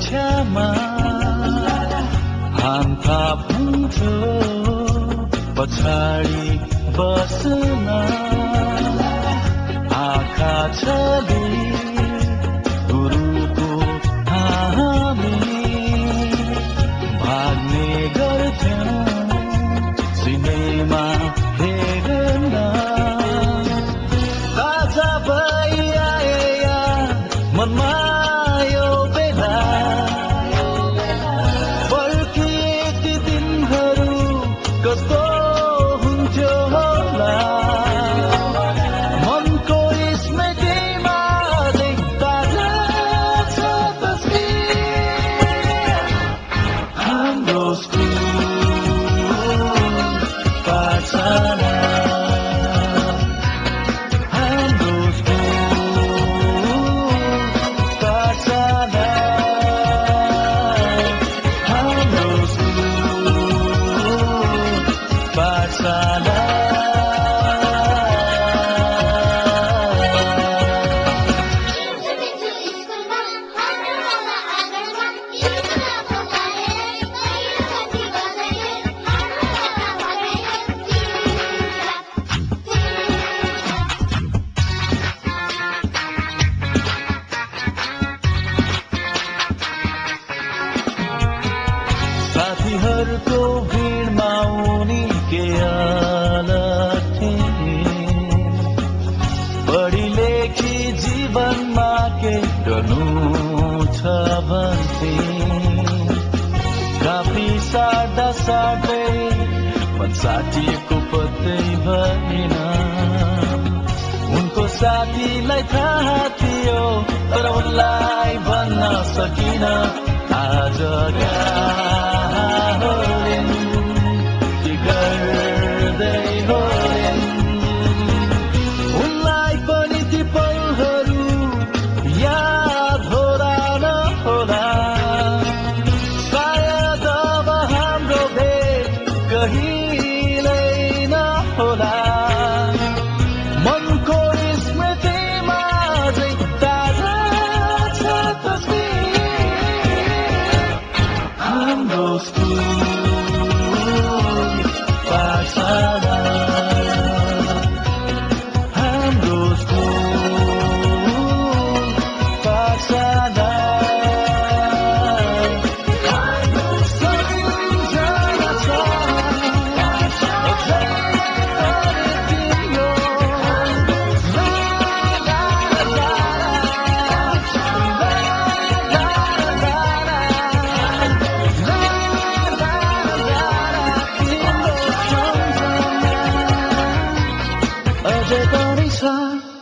छेउमा हाम्रा हुन्थ्यो पछाडि बस्न आँखा छली गुरुको हामी भाग्ने गर्थ्यौं सिनेमा हेर्न ताजा भइआएया मनमा यो बेला फर्किए ती दिनहरू कस्तो हुन्थ्यो होला मनको स्मृतिमा ताजा छ तस्बिर हाम्रो स्कुल पाठशाला साथीहरूको भिडमा उनी के अलग थिए पढी लेखी जीवनमा के गर्नु छ भन्थे काफी साट्दा साट्दै मन साथीको पत्तै भएन उनको साथीलाई थाहा थियो तर उनलाई भन्न सकिन आज उनलाई पनि ती पलहरू याद होला नहोला सायद अब हाम्रो भेट कहिल्यै नहोला मनको स्मृतिमा ताजा छ तस्बिर हाम्रो स्कुल पाठशाला हाम्रो स्कुल पाठशाला सम्झना छ अझै पनि छ